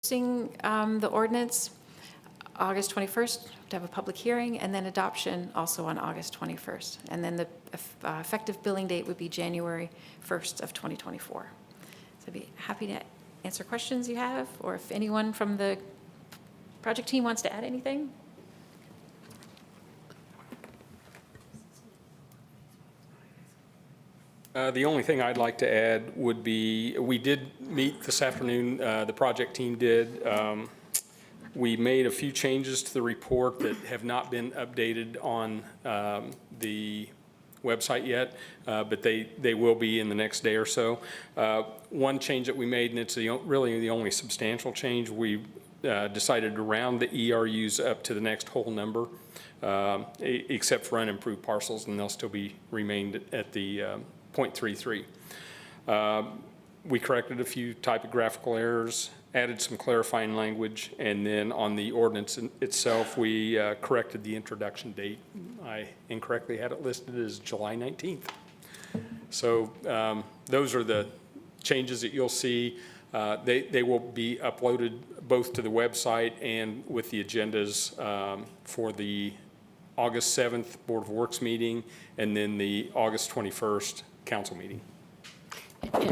the ordinance August 21st, to have a public hearing, and then adoption also on August 21st. And then the effective billing date would be January 1st of 2024. So I'd be happy to answer questions you have, or if anyone from the project team wants to add anything. The only thing I'd like to add would be, we did meet this afternoon, the project team did. We made a few changes to the report that have not been updated on the website yet, but they will be in the next day or so. One change that we made, and it's really the only substantial change, we decided to round the ERUs up to the next whole number, except for unimproved parcels, and they'll still be remained at the 0.33. We corrected a few typographical errors, added some clarifying language, and then on the ordinance itself, we corrected the introduction date. I incorrectly had it listed as July 19th. So those are the changes that you'll see. They will be uploaded both to the website and with the agendas for the August 7th Board of Works meeting, and then the August 21st council meeting.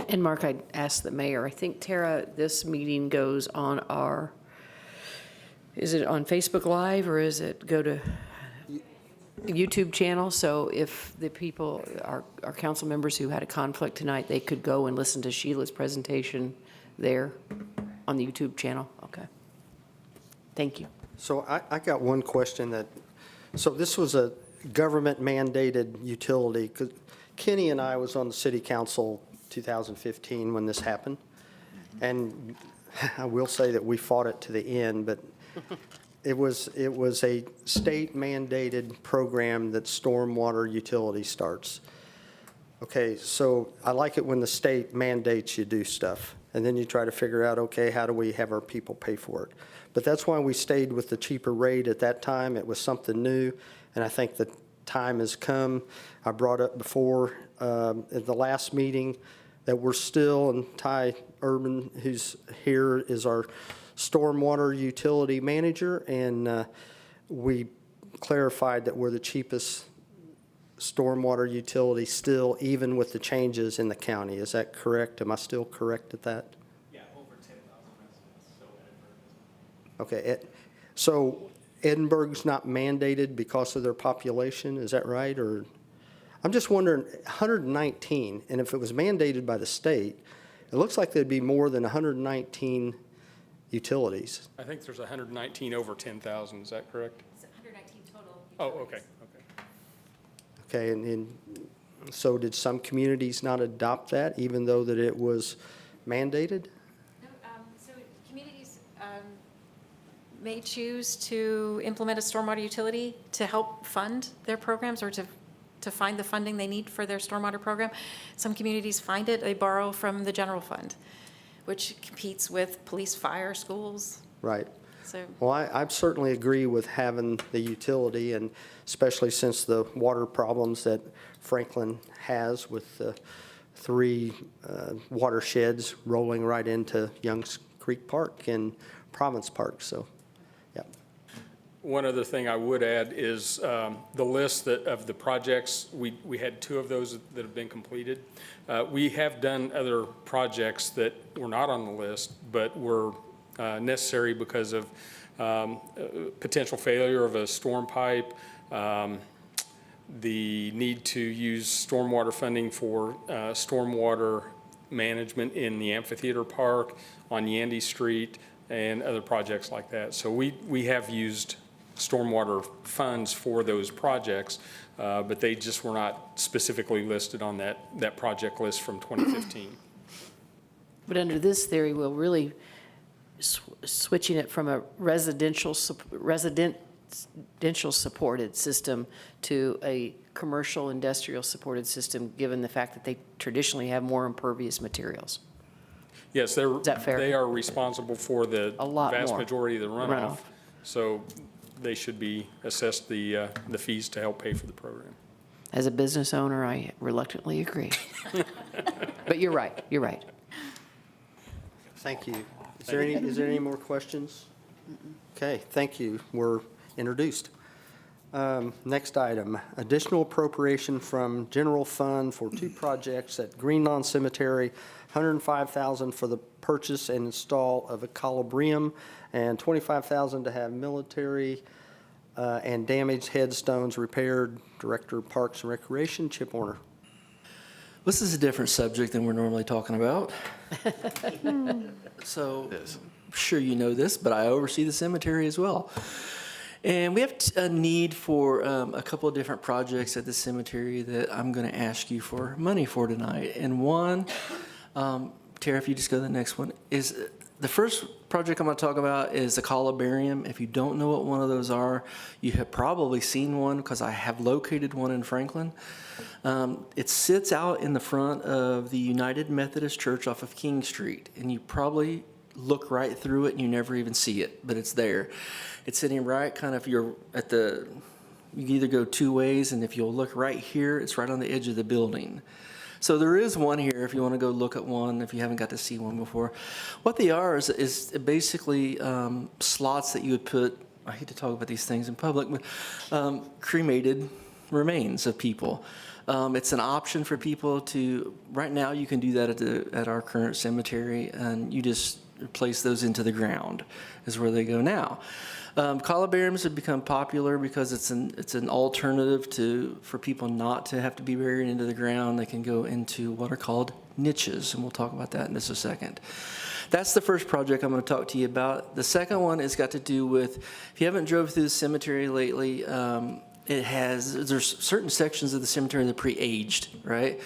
And Mark, I'd ask the mayor, I think, Tara, this meeting goes on our, is it on Facebook Live, or is it go to YouTube channel? So if the people, our council members who had a conflict tonight, they could go and listen to Sheila's presentation there on the YouTube channel. Okay. Thank you. So I got one question so this was a government mandated utility. Kenny and I was on the city council 2015 when this happened. And I will say that we fought it to the end, but it was a state mandated program that stormwater utility starts. Okay, so I like it when the state mandates you do stuff, and then you try to figure out, okay, how do we have our people pay for it? But that's why we stayed with the cheaper rate at that time. It was something new, and I think the time has come. I brought up before at the last meeting that we're still, and Ty Urban, who's here, is our stormwater utility manager, and we clarified that we're the cheapest stormwater utility still, even with the changes in the county. Is that correct? Am I still correct at that? Yeah, over 10,000 residents, so Okay, so Edinburgh's not mandated because of their population, is that right? Or I'm just wondering, 119, and if it was mandated by the state, it looks like there'd be more than 119 utilities. I think there's 119 over 10,000, is that correct? It's 119 total. Oh, okay. Okay, and so did some communities not adopt that, even though that it was mandated? No, so communities may choose to implement a stormwater utility to help fund their programs, or to find the funding they need for their stormwater program. Some communities find it, they borrow from the general fund, which competes with police, fire, schools. Right. So, Well, I certainly agree with having the utility, and especially since the water problems that Franklin has with the 3 watersheds rolling right into Youngs Creek Park and Province Park. So, yeah. One other thing I would add is the list of the projects. We had 2 of those that have been completed. We have done other projects that were not on the list, but were necessary because of potential failure of a storm pipe, the need to use stormwater funding for stormwater management in the amphitheater park, on Yandy Street, and other projects like that. So we have used stormwater funds for those projects, but they just were not specifically listed on that project list from 2015. But under this theory, we'll really switching it from a residential supported system to a commercial industrial supported system, given the fact that they traditionally have more impervious materials. Yes, Is that fair? they are responsible for the vast more majority of the runoff. So they should be assessed the fees to help pay for the program. As a business owner, I reluctantly agree. But you're right, you're right. Thank you. Is there any more questions? Okay, thank you. We're introduced. Next item, additional appropriation from general fund for 2 projects at Green Lawn Cemetery, $105,000 for the purchase and install of a colubrium, and $25,000 to have military and damaged headstones repaired. Director of Parks and Recreation, Chip Warner. This is a different subject than we're normally talking about. So, I'm sure you know this, but I oversee the cemetery as well. And we have a need for a couple of different projects at the cemetery that I'm going to ask you for money for tonight. And one, Tara, if you just go to the next one, is the first project I'm going to talk about is the columbarium. If you don't know what one of those are, you have probably seen one because I have located one in Franklin. It sits out in the front of the United Methodist Church off of King Street, and you probably look right through it and you never even see it, but it's there. It's sitting right kind of, you're at the, you can either go 2 ways, and if you'll look right here, it's right on the edge of the building. So there is one here if you want to go look at one, if you haven't got to see one before. What they are is basically slots that you would put, I hate to talk about these things in public, but cremated remains of people. It's an option for people to, right now you can do that at our current cemetery, and you just place those into the ground is where they go now. Columbariums have become popular because it's an alternative for people not to have to be buried into the ground. They can go into what are called niches, and we'll talk about that in just a second. That's the first project I'm going to talk to you about. The second one has got to do with, if you haven't drove through the cemetery lately, there's certain sections of the cemetery that are pre-aged, right?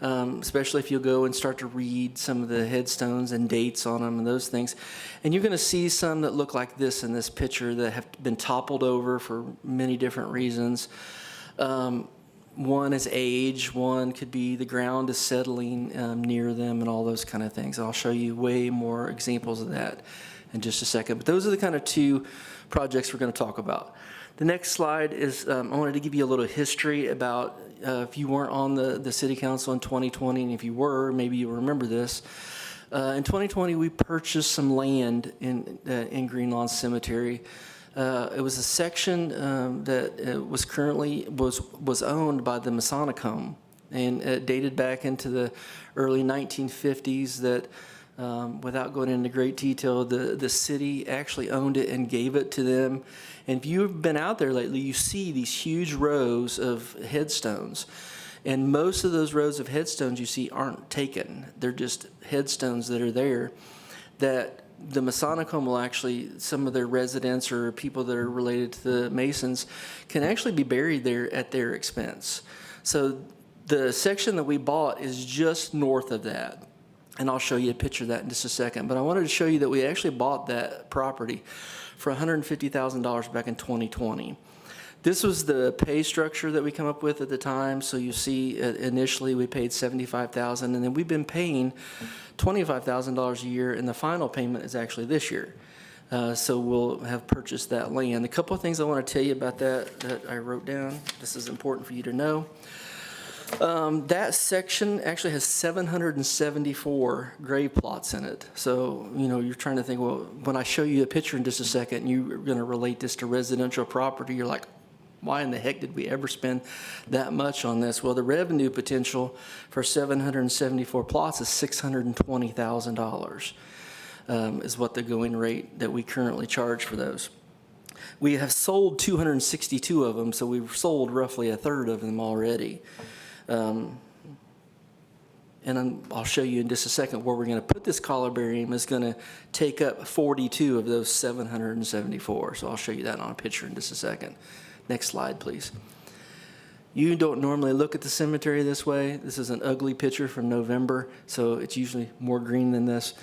Especially if you'll go and start to read some of the headstones and dates on them and those things. And you're going to see some that look like this in this picture that have been toppled over for many different reasons. One is age, one could be the ground is settling near them and all those kind of things. I'll show you way more examples of that in just a second. But those are the kind of 2 projects we're going to talk about. The next slide is, I wanted to give you a little history about if you weren't on the city council in 2020, and if you were, maybe you remember this. In 2020, we purchased some land in Green Lawn Cemetery. It was a section that was owned by the Masonic Home, and it dated back into the early 1950s. That without going into great detail, the city actually owned it and gave it to them. And if you've been out there lately, you see these huge rows of headstones. And most of those rows of headstones you see aren't taken. They're just headstones that are there that the Masonic Home will actually, some of their residents or people that are related to the Masons can actually be buried there at their expense. So the section that we bought is just north of that. And I'll show you a picture of that in just a second. But I wanted to show you that we actually bought that property for $150,000 back in 2020. This was the pay structure that we come up with at the time. So you see initially we paid $75,000, and then we've been paying $25,000 a year, and the final payment is actually this year. So we'll have purchased that land. A couple of things I want to tell you about that I wrote down. This is important for you to know. That section actually has 774 grave plots in it. So, you're trying to think, well, when I show you a picture in just a second, you're going to relate this to residential property. You're like, why in the heck did we ever spend that much on this? Well, the revenue potential for 774 plots is $620,000 is what the going rate that we currently charge for those. We have sold 262 of them, so we've sold roughly a third of them already. And I'll show you in just a second where we're going to put this columbarium is going to take up 42 of those 774. So I'll show you that on a picture in just a second. Next slide, please. You don't normally look at the cemetery this way. This is an ugly picture from November, so it's usually more green than this.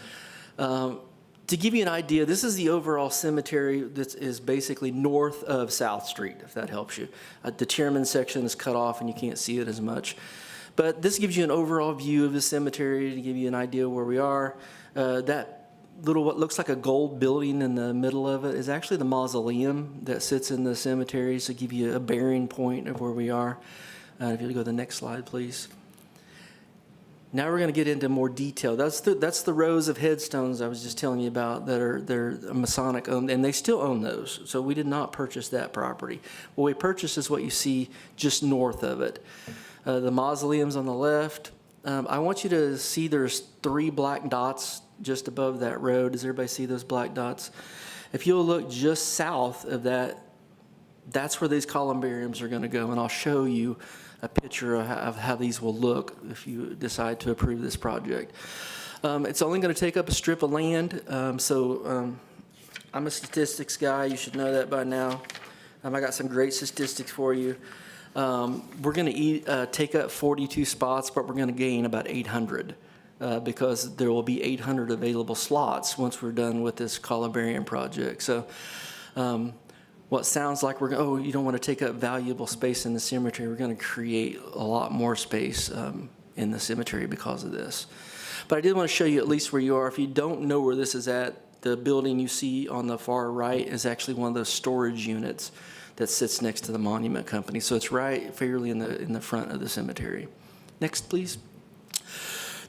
To give you an idea, this is the overall cemetery that is basically north of South Street, if that helps you. The chairman section is cut off and you can't see it as much. But this gives you an overall view of the cemetery to give you an idea where we are. That little, what looks like a gold building in the middle of it is actually the mausoleum that sits in the cemetery, to give you a bearing point of where we are. If you'll go to the next slide, please. Now we're going to get into more detail. That's the rows of headstones I was just telling you about they're Masonic owned, and they still own those. So we did not purchase that property. What we purchased is what you see just north of it. The mausoleums on the left. I want you to see there's 3 black dots just above that road. Does everybody see those black dots? If you'll look just south of that, that's where these columbariums are going to go, and I'll show you a picture of how these will look if you decide to approve this project. It's only going to take up a strip of land, so I'm a statistics guy. You should know that by now. I got some great statistics for you. We're going to take up 42 spots, but we're going to gain about 800 because there will be 800 available slots once we're done with this columbarium project. So what sounds like you don't want to take up valuable space in the cemetery, we're going to create a lot more space in the cemetery because of this. But I did want to show you at least where you are. If you don't know where this is at, the building you see on the far right is actually one of those storage units that sits next to the monument company. So it's right fairly in the front of the cemetery. Next, please.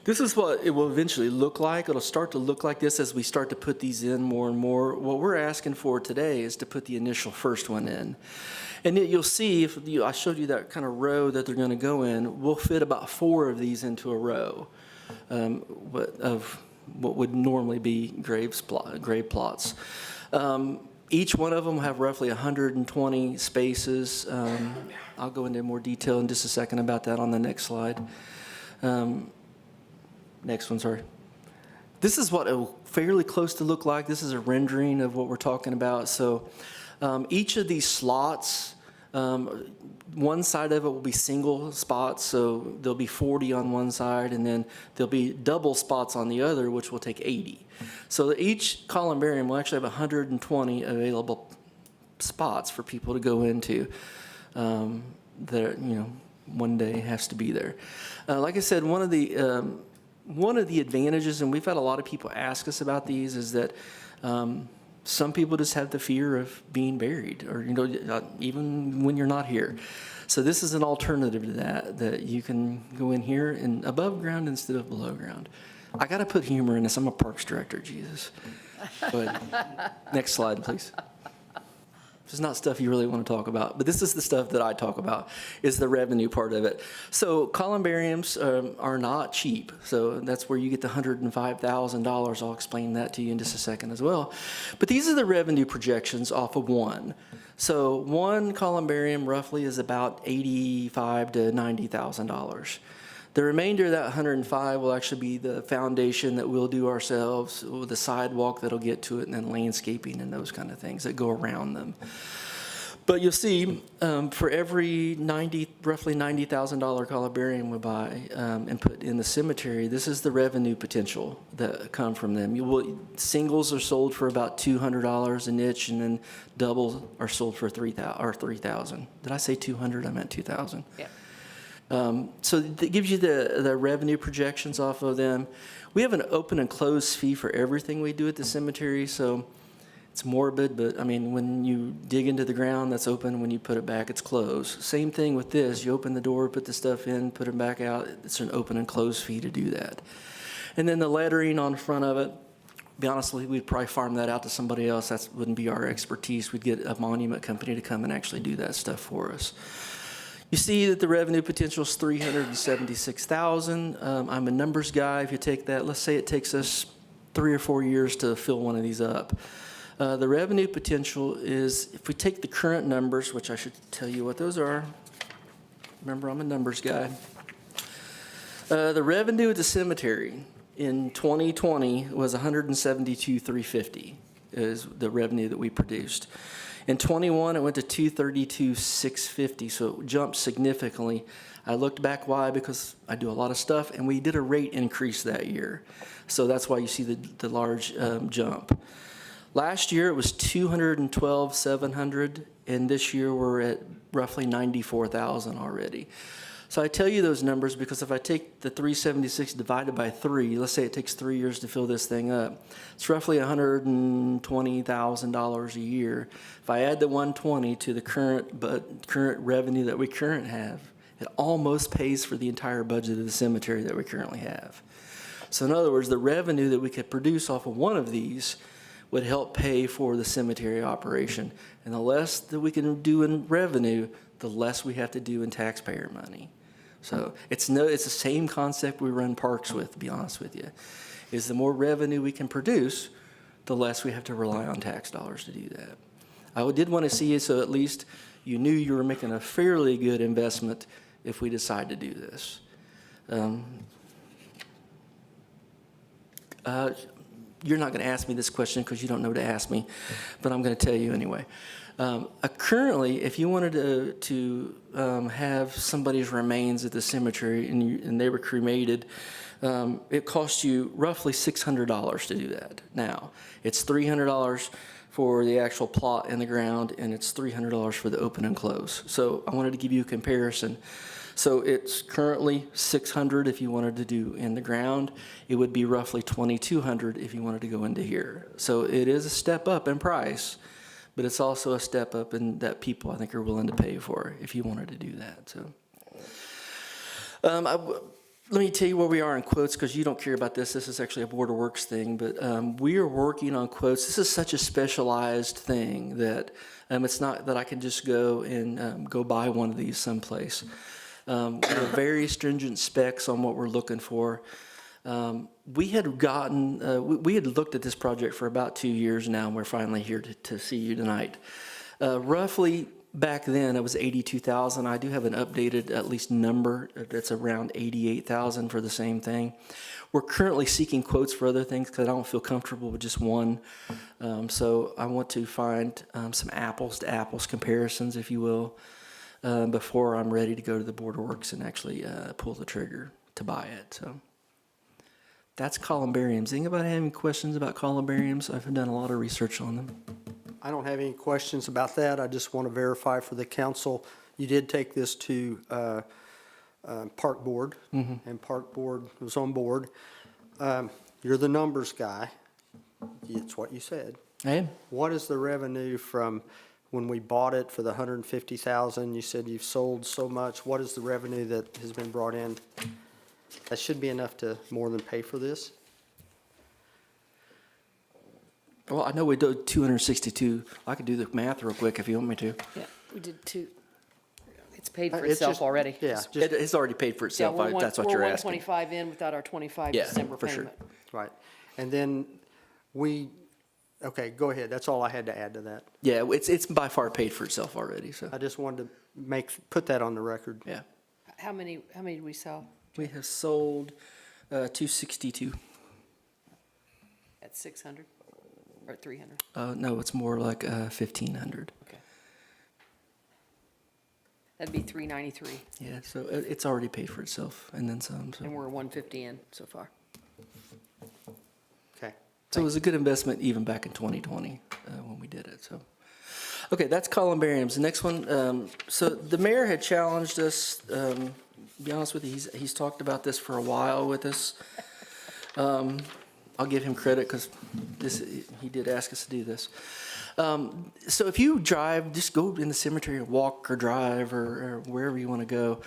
This is what it will eventually look like. It'll start to look like this as we start to put these in more and more. What we're asking for today is to put the initial first one in. And you'll see, I showed you that kind of row that they're going to go in, we'll fit about 4 of these into a row of what would normally be grave plots. Each one of them will have roughly 120 spaces. I'll go into more detail in just a second about that on the next slide. Next one, sorry. This is what it will fairly close to look like. This is a rendering of what we're talking about. So each of these slots, one side of it will be single spots, so there'll be 40 on one side, and then there'll be double spots on the other, which will take 80. So each columbarium will actually have 120 available spots for people to go into that, one day has to be there. Like I said, one of the advantages, and we've had a lot of people ask us about these, is that some people just have the fear of being buried, or even when you're not here. So this is an alternative to that you can go in here and above ground instead of below ground. I got to put humor in this. I'm a parks director, Jesus. Go ahead. Next slide, please. This is not stuff you really want to talk about, but this is the stuff that I talk about, is the revenue part of it. So columbariums are not cheap. So that's where you get the $105,000. I'll explain that to you in just a second as well. But these are the revenue projections off of one. So one columbarium roughly is about $85,000 to $90,000. The remainder of that 105 will actually be the foundation that we'll do ourselves, with the sidewalk that'll get to it, and then landscaping and those kind of things that go around them. But you'll see, for every roughly $90,000 columbarium we buy and put in the cemetery, this is the revenue potential that come from them. Singles are sold for about $200 a niche, and then doubles are sold for $3,000. Did I say 200? I meant 2,000. Yeah. So it gives you the revenue projections off of them. We have an open and closed fee for everything we do at the cemetery, so it's morbid, but when you dig into the ground, that's open. When you put it back, it's closed. Same thing with this. You open the door, put the stuff in, put it back out. It's an open and closed fee to do that. And then the lettering on the front of it, be honest with you, we'd probably farm that out to somebody else. That wouldn't be our expertise. We'd get a monument company to come and actually do that stuff for us. You see that the revenue potential is $376,000. I'm a numbers guy. If you take that, let's say it takes us 3 or 4 years to fill one of these up. The revenue potential is, if we take the current numbers, which I should tell you what those are. Remember, I'm a numbers guy. The revenue at the cemetery in 2020 was $172,350 is the revenue that we produced. In 21, it went to $232,650, so it jumped significantly. I looked back why, because I do a lot of stuff, and we did a rate increase that year. So that's why you see the large jump. Last year, it was $212,700, and this year we're at roughly $94,000 already. So I tell you those numbers because if I take the 376 divided by 3, let's say it takes 3 years to fill this thing up, it's roughly $120,000 a year. If I add the 120 to the current revenue that we currently have, It almost pays for the entire budget of the cemetery that we currently have. So in other words, the revenue that we could produce off of one of these would help pay for the cemetery operation. And the less that we can do in revenue, the less we have to do in taxpayer money. So it's the same concept we run parks with, to be honest with you, is the more revenue we can produce, the less we have to rely on tax dollars to do that. I did want to see it so at least you knew you were making a fairly good investment if we decide to do this. You're not going to ask me this question because you don't know to ask me, but I'm going to tell you anyway. Currently, if you wanted to have somebody's remains at the cemetery and they were cremated, it costs you roughly $600 to do that. Now, it's $300 for the actual plot in the ground, and it's $300 for the open and close. So I wanted to give you a comparison. So it's currently $600 if you wanted to do in the ground. It would be roughly $2,200 if you wanted to go into here. So it is a step up in price, but it's also a step up in that people, I think, are willing to pay for if you wanted to do that. So let me tell you where we are in quotes, because you don't care about this. This is actually a Board of Works thing, but we are working on quotes. This is such a specialized thing that it's not that I can just go and go buy one of these someplace. We have very stringent specs on what we're looking for. We had we had looked at this project for about 2 years now, and we're finally here to see you tonight. Roughly back then, it was $82,000. I do have an updated, at least number that's around $88,000 for the same thing. We're currently seeking quotes for other things because I don't feel comfortable with just one. So I want to find some apples to apples comparisons, if you will, before I'm ready to go to the Board of Works and actually pull the trigger to buy it. So that's columbariums. Anybody have any questions about columbariums? I've done a lot of research on them. I don't have any questions about that. I just want to verify for the council, you did take this to Park Board, and Park Board was on board. You're the numbers guy. It's what you said. I am. What is the revenue from when we bought it for the $150,000? You said you've sold so much. What is the revenue that has been brought in? That should be enough to more than pay for this. Well, I know we do 262. I could do the math real quick if you want me to. Yeah, we did two. It's paid for It's itself just- already. Yeah, It's already paid for Yeah, itself. we're That's what you're we're asking. 125 in without our 25 Yeah, December for sure. payment. right. And then okay, go ahead. That's all I had to add to that. Yeah, it's by far paid for itself already. So I just wanted to put that on the record. yeah, How many did we sell? we have sold 262. At 600 or 300? No, it's more like 1,500. Okay. That'd be 393, Yeah, so it's already paid for itself and then some. So. and we're 150 in so far. Okay. So it was a good investment even back in 2020 when we did it. So, okay, that's columbariums. The next one. So the mayor had challenged us. To be honest with you, he's talked about this for a while with us. I'll give him credit because he did ask us to do this. So if you drive, just go in the cemetery or walk or drive or wherever you want to go,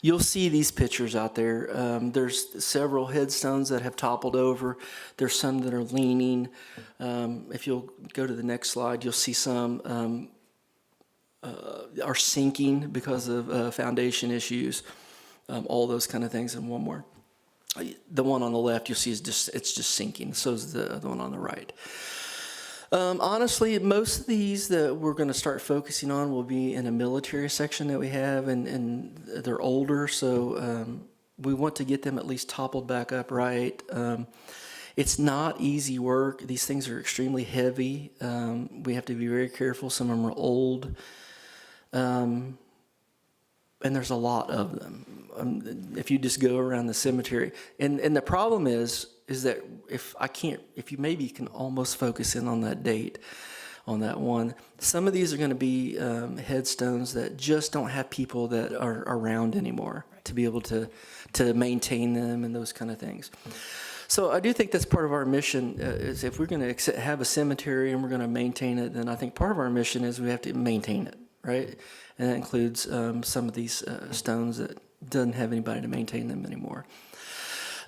you'll see these pictures out there. There's several headstones that have toppled over. There's some that are leaning. If you'll go to the next slide, you'll see some are sinking because of foundation issues, all those kind of things, and one more. The one on the left you'll see is just sinking. So is the other one on the right. Honestly, most of these that we're going to start focusing on will be in a military section that we have, and they're older, so we want to get them at least toppled back upright. It's not easy work. These things are extremely heavy. We have to be very careful. Some of them are old. And there's a lot of them. If you just go around the cemetery, and the problem is that if you maybe can almost focus in on that date, on that one. Some of these are going to be headstones that just don't have people that are around anymore to be able to maintain them and those kind of things. So I do think that's part of our mission. Is if we're going to have a cemetery and we're going to maintain it, then I think part of our mission is we have to maintain it, right? And that includes some of these stones that doesn't have anybody to maintain them anymore.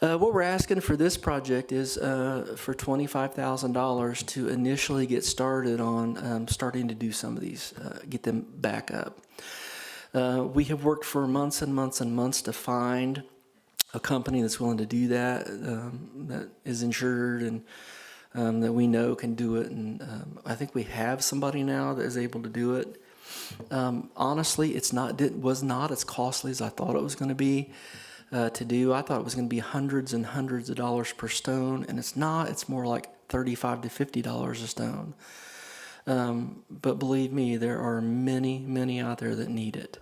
What we're asking for this project is for $25,000 to initially get started on starting to do some of these, get them back up. We have worked for months and months and months to find a company that's willing to do that, that is insured and that we know can do it. And I think we have somebody now that is able to do it. Honestly, it was not as costly as I thought it was going to be to do. I thought it was going to be hundreds and hundreds of dollars per stone, and it's not. It's more like $35 to $50 a stone. But believe me, there are many, many out there that need it.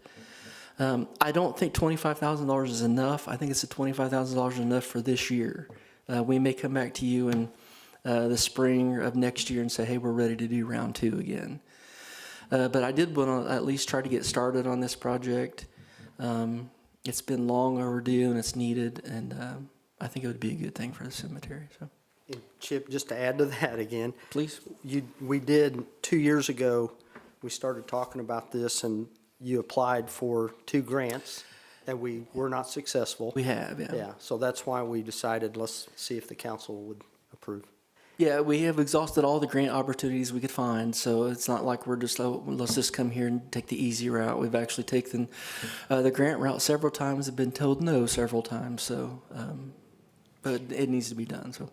I don't think $25,000 is enough. I think it's $25,000 enough for this year. We may come back to you in the spring of next year and say, hey, we're ready to do round 2 again. But I did want to at least try to get started on this project. It's been long overdue and it's needed, and I think it would be a good thing for the cemetery. So, And Chip, just to add to that again, please. we did 2 years ago, we started talking about this, and you applied for 2 grants, and we were not successful. We have, yeah. Yeah, so that's why we decided, let's see if the council would approve. Yeah, we have exhausted all the grant opportunities we could find, so it's not like we're just, oh, let's just come here and take the easy route. We've actually taken the grant route several times, have been told no several times, so, but it needs to be done, so.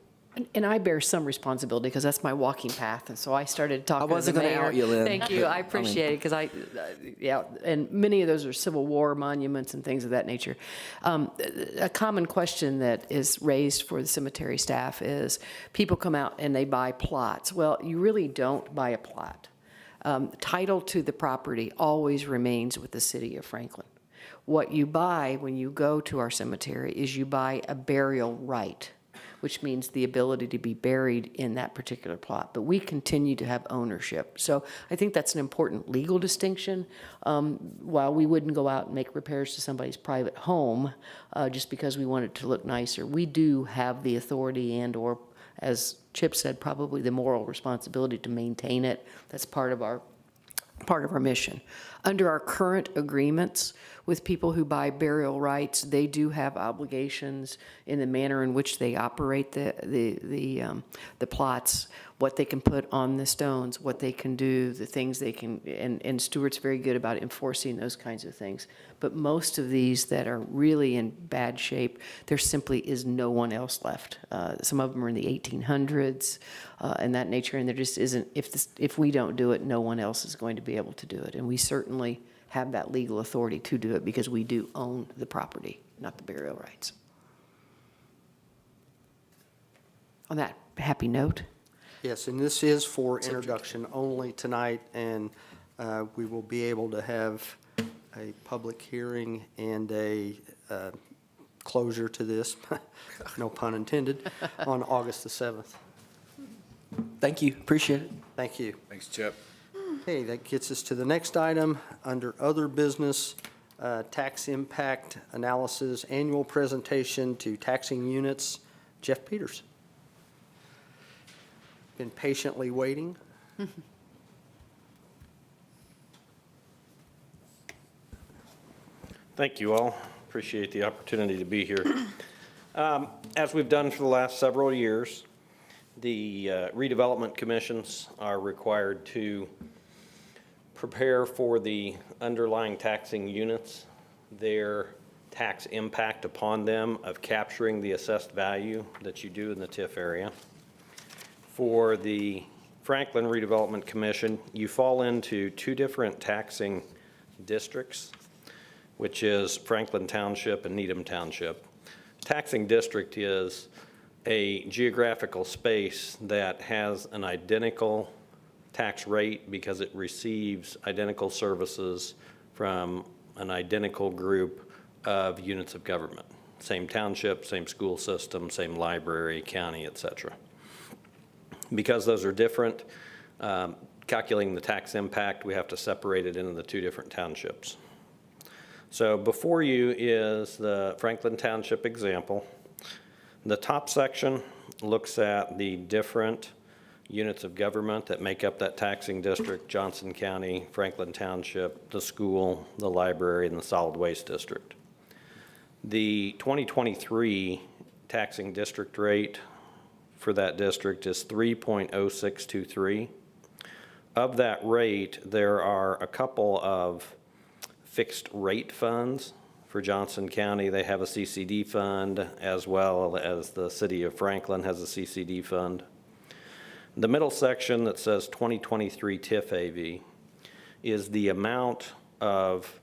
And I bear some responsibility because that's my walking path. And so I started talking to the wasn't gonna mayor. out you, Lynn. Thank you. I appreciate it because yeah, and many of those are Civil War monuments and things of that nature. A common question that is raised for the cemetery staff is people come out and they buy plots. Well, you really don't buy a plot. Title to the property always remains with the city of Franklin. What you buy when you go to our cemetery is you buy a burial right, which means the ability to be buried in that particular plot. But we continue to have ownership. So I think that's an important legal distinction. While we wouldn't go out and make repairs to somebody's private home just because we want it to look nicer, we do have the authority and/or, as Chip said, probably the moral responsibility to maintain it. That's part of our mission. Under our current agreements with people who buy burial rights, they do have obligations in the manner in which they operate the plots, what they can put on the stones, what they can do, the things they can, and Stuart's very good about enforcing those kinds of things. But most of these that are really in bad shape, there simply is no one else left. Some of them are in the 1800s and that nature, and there just isn't, if we don't do it, no one else is going to be able to do it. And we certainly have that legal authority to do it because we do own the property, not the burial rights. On that happy note. Yes, and this is for introduction only tonight, and we will be able to have a public hearing and a closure to this, no pun intended, on August the 7th. Thank you, appreciate it. Thank you. Thanks, Chip. Okay, that gets us to the next item, under other business, tax impact analysis, annual presentation to taxing units. Jeff Peters. Been patiently waiting. Thank you all. Appreciate the opportunity to be here. As we've done for the last several years, the redevelopment commissions are required to prepare for the underlying taxing units, their tax impact upon them of capturing the assessed value that you do in the TIF area. For the Franklin Redevelopment Commission, you fall into 2 different taxing districts, which is Franklin Township and Needham Township. Taxing district is a geographical space that has an identical tax rate because it receives identical services from an identical group of units of government. Same township, same school system, same library, county, et cetera. Because those are different, calculating the tax impact, we have to separate it into the 2 different townships. So before you is the Franklin Township example. The top section looks at the different units of government that make up that taxing district: Johnson County, Franklin Township, the school, the library, and the solid waste district. The 2023 taxing district rate for that district is 3.0623. Of that rate, there are a couple of fixed rate funds. For Johnson County, they have a CCD fund, as well as the city of Franklin has a CCD fund. The middle section that says 2023 TIF AV is the amount of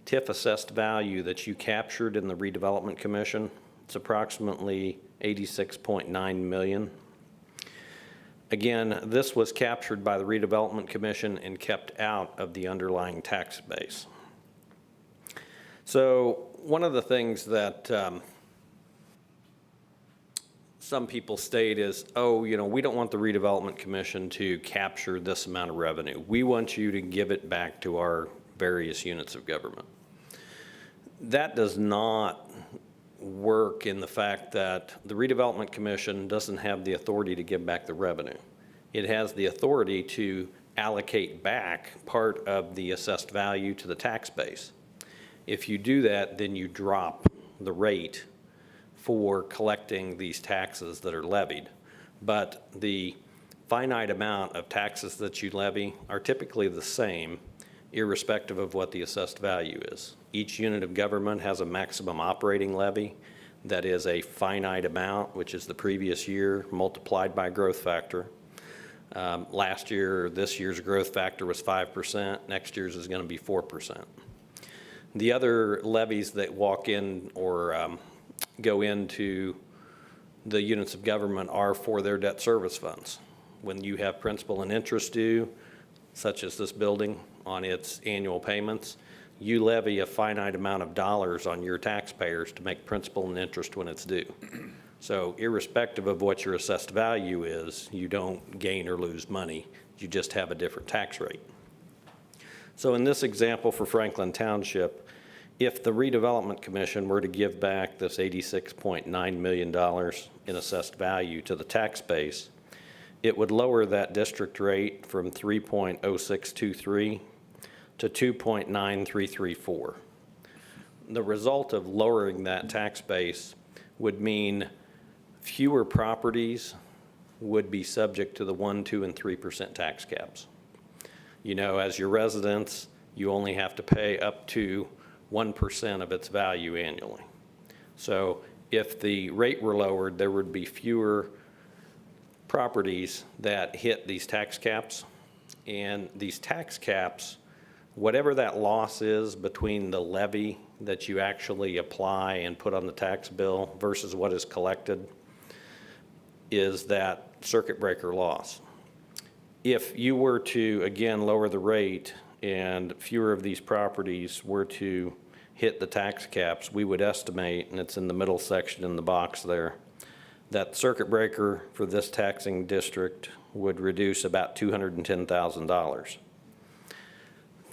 TIF assessed value that you captured in the redevelopment commission. It's approximately 86.9 million. Again, this was captured by the redevelopment commission and kept out of the underlying tax base. So one of the things that some people state is, oh, you know, we don't want the redevelopment commission to capture this amount of revenue. We want you to give it back to our various units of government. That does not work in the fact that the redevelopment commission doesn't have the authority to give back the revenue. It has the authority to allocate back part of the assessed value to the tax base. If you do that, then you drop the rate for collecting these taxes that are levied. But the finite amount of taxes that you levy are typically the same, irrespective of what the assessed value is. Each unit of government has a maximum operating levy that is a finite amount, which is the previous year multiplied by growth factor. Last year, this year's growth factor was 5%. Next year's is going to be 4%. The other levies that walk in or go into the units of government are for their debt service funds. When you have principal and interest due, such as this building on its annual payments, you levy a finite amount of dollars on your taxpayers to make principal and interest when it's due. So irrespective of what your assessed value is, you don't gain or lose money. You just have a different tax rate. So in this example for Franklin Township, if the redevelopment commission were to give back this $86.9 million in assessed value to the tax base, it would lower that district rate from 3.0623 to 2.9334. The result of lowering that tax base would mean fewer properties would be subject to the 1%, 2%, and 3% tax caps. You know, as your residents, you only have to pay up to 1% of its value annually. So if the rate were lowered, there would be fewer properties that hit these tax caps. And these tax caps, whatever that loss is between the levy that you actually apply and put on the tax bill versus what is collected, is that circuit breaker loss. If you were to, again, lower the rate and fewer of these properties were to hit the tax caps, we would estimate, and it's in the middle section in the box there, that circuit breaker for this taxing district would reduce about $210,000.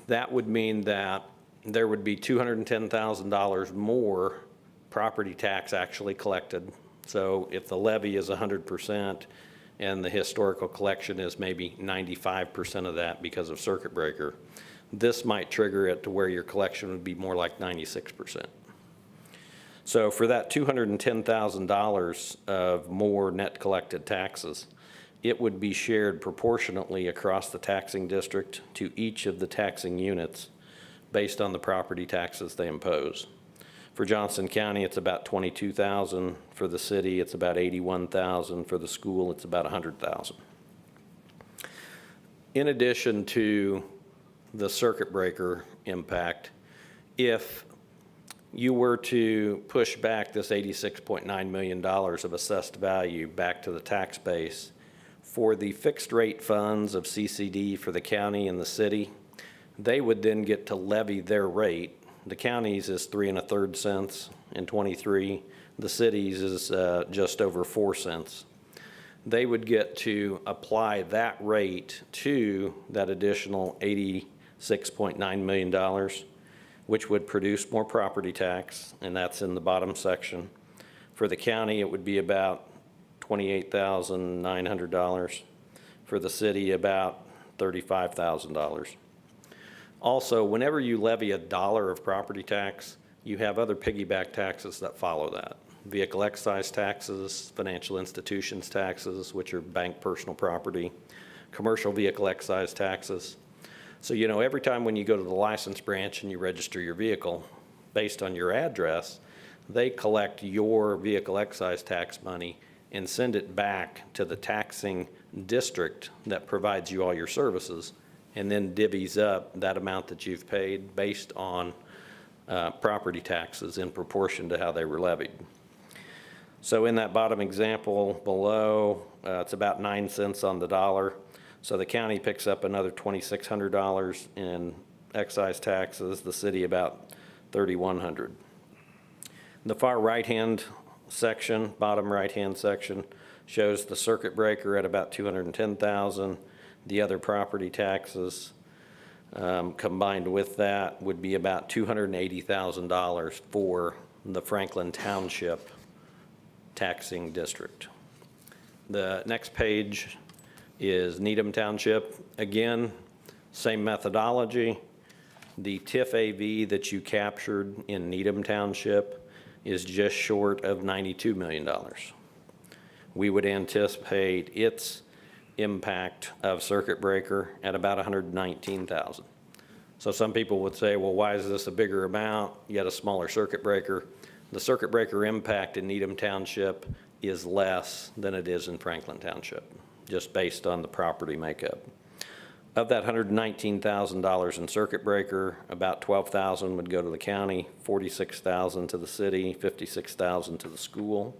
That would mean that there would be $210,000 more property tax actually collected. So if the levy is 100% and the historical collection is maybe 95% of that because of circuit breaker, this might trigger it to where your collection would be more like 96%. So for that $210,000 of more net collected taxes, it would be shared proportionately across the taxing district to each of the taxing units based on the property taxes they impose. For Johnson County, it's about $22,000. For the city, it's about $81,000. For the school, it's about $100,000. In addition to the circuit breaker impact, if you were to push back this $86.9 million of assessed value back to the tax base, for the fixed rate funds of CCD for the county and the city, they would then get to levy their rate. The county's is 3 1/3 cents in '23. The city's is just over 4 cents. They would get to apply that rate to that additional $86.9 million, which would produce more property tax, and that's in the bottom section. For the county, it would be about $28,900. For the city, about $35,000. Also, whenever you levy $1 of property tax, you have other piggyback taxes that follow that. Vehicle excise taxes, financial institutions taxes, which are bank personal property, commercial vehicle excise taxes. So, you know, every time when you go to the license branch and you register your vehicle, based on your address, they collect your vehicle excise tax money and send it back to the taxing district that provides you all your services, and then divvies up that amount that you've paid based on property taxes in proportion to how they were levied. So in that bottom example below, it's about 9 cents on the dollar. So the county picks up another $2,600 in excise taxes, the city about $3,100. The far right-hand section, bottom right-hand section, shows the circuit breaker at about $210,000. The other property taxes combined with that would be about $280,000 for the Franklin Township taxing district. The next page is Needham Township. Again, same methodology. The TIF AV that you captured in Needham Township is just short of $92 million. We would anticipate its impact of circuit breaker at about $119,000. So some people would say, well, why is this a bigger amount, yet a smaller circuit breaker? The circuit breaker impact in Needham Township is less than it is in Franklin Township, just based on the property makeup. Of that $119,000 in circuit breaker, about $12,000 would go to the county, $46,000 to the city, $56,000 to the school.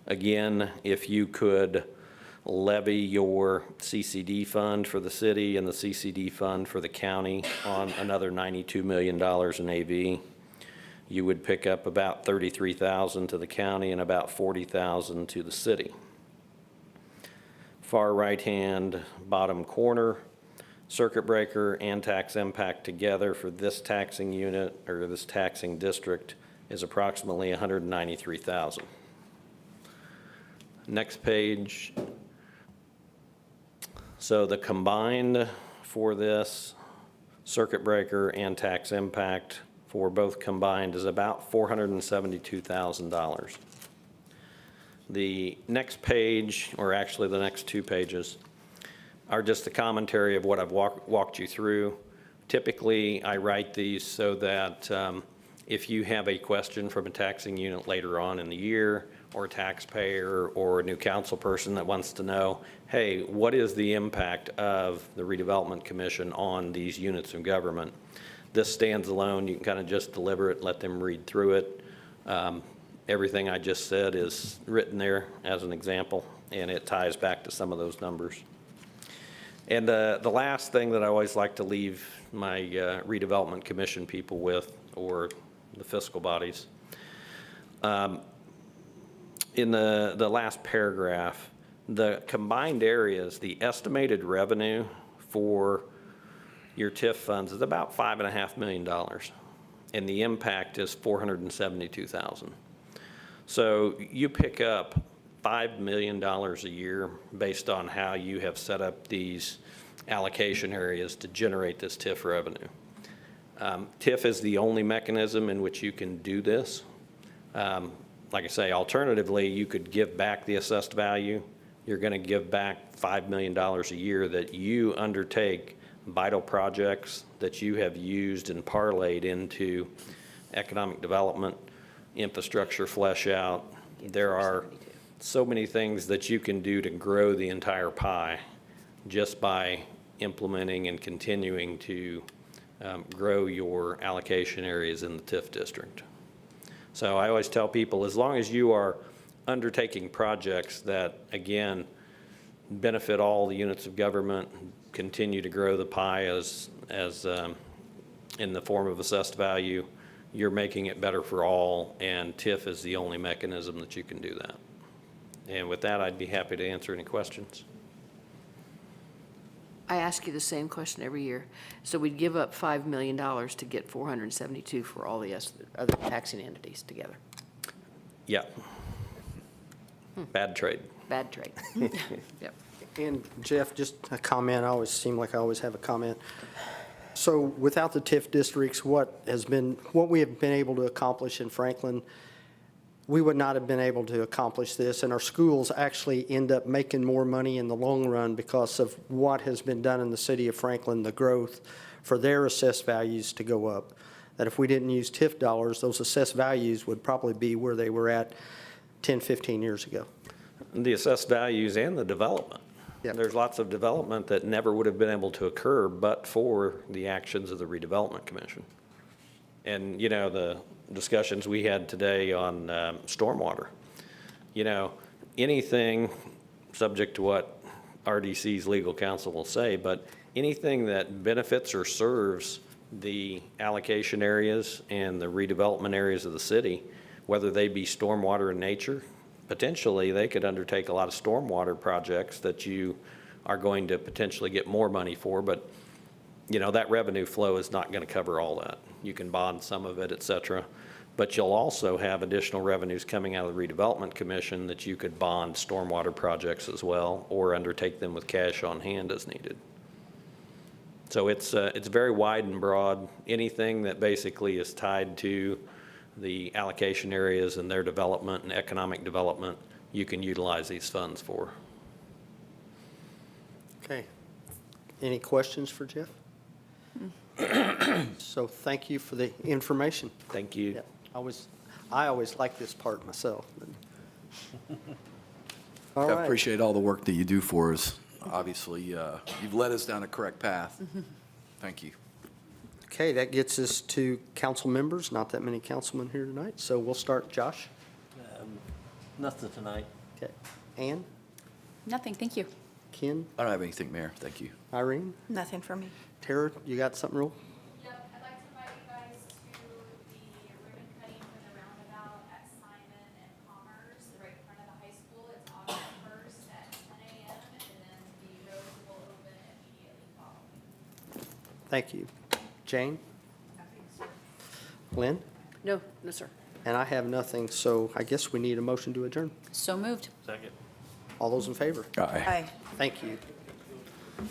Again, if you could levy your CCD fund for the city and the CCD fund for the county on another $92 million in AV, you would pick up about $33,000 to the county and about $40,000 to the city. Far right-hand bottom corner, circuit breaker and tax impact together for this taxing unit or this taxing district is approximately $193,000. Next page. So the combined for this circuit breaker and tax impact for both combined is about $472,000. The next page, or actually the next two pages, are just a commentary of what I've walked you through. Typically, I write these so that if you have a question from a taxing unit later on in the year, or a taxpayer, or a new council person that wants to know, hey, what is the impact of the redevelopment commission on these units of government? This stands alone. You can kind of just deliver it, let them read through it. Everything I just said is written there as an example, and it ties back to some of those numbers. And the last thing that I always like to leave my redevelopment commission people with, or the fiscal bodies, in the last paragraph, the combined areas, the estimated revenue for your TIF funds is about $5.5 million, and the impact is $472,000. So you pick up $5 million a year based on how you have set up these allocation areas to generate this TIF revenue. TIF is the only mechanism in which you can do this. Like I say, alternatively, you could give back the assessed value. You're going to give back $5 million a year that you undertake vital projects that you have used and parlayed into economic development, infrastructure flesh out. There are so many things that you can do to grow the entire pie just by implementing and continuing to grow your allocation areas in the TIF district. So I always tell people, as long as you are undertaking projects that, again, benefit all the units of government, continue to grow the pie as in the form of assessed value, you're making it better for all, and TIF is the only mechanism that you can do that. And with that, I'd be happy to answer any questions. I ask you the same question every year. So we'd give up $5 million to get 472 for all the other taxing entities together. Yeah. Bad trade. Bad trade. Yep. And Jeff, just a comment, I always seem like I always have a comment. So without the TIF districts, what we have been able to accomplish in Franklin, we would not have been able to accomplish this, and our schools actually end up making more money in the long run because of what has been done in the city of Franklin, the growth for their assessed values to go up. That if we didn't use TIF dollars, those assessed values would probably be where they were at 10, 15 years ago. The assessed values and the development. Yep. There's lots of development that never would have been able to occur but for the actions of the redevelopment commission. And, you know, the discussions we had today on stormwater, you know, anything subject to what RDC's legal counsel will say, but anything that benefits or serves the allocation areas and the redevelopment areas of the city, whether they be stormwater in nature, potentially they could undertake a lot of stormwater projects that you are going to potentially get more money for, but you know, that revenue flow is not going to cover all that. You can bond some of it, et cetera, but you'll also have additional revenues coming out of the redevelopment commission that you could bond stormwater projects as well, or undertake them with cash on hand as needed. So it's very wide and broad. Anything that basically is tied to the allocation areas and their development and economic development, you can utilize these funds for. Okay. Any questions for Jeff? So thank you for the information. Thank you. Yeah, I always like this part myself. All I right. appreciate all the work that you do for us. Obviously, you've led us down a correct path. Thank you. Okay, that gets us to council members. Not that many councilmen here tonight, so we'll start. Josh? Nothing tonight. Okay. Ann? Nothing, thank you. Ken? I don't have anything, Mayor. Thank you. Irene? Nothing for me. Tara, you got something real? Yep, I'd like to invite you guys to the ribbon cutting for the roundabout at Simon and Commerce, right in front of the high school. It's August 1st at 10 a.m. and then the roads will open immediately following. Thank you. Jane? Lynn? No, no, sir. And I have nothing, so I guess we need a motion to adjourn. So moved. Second. All those in favor? Aye. Aye. Thank you.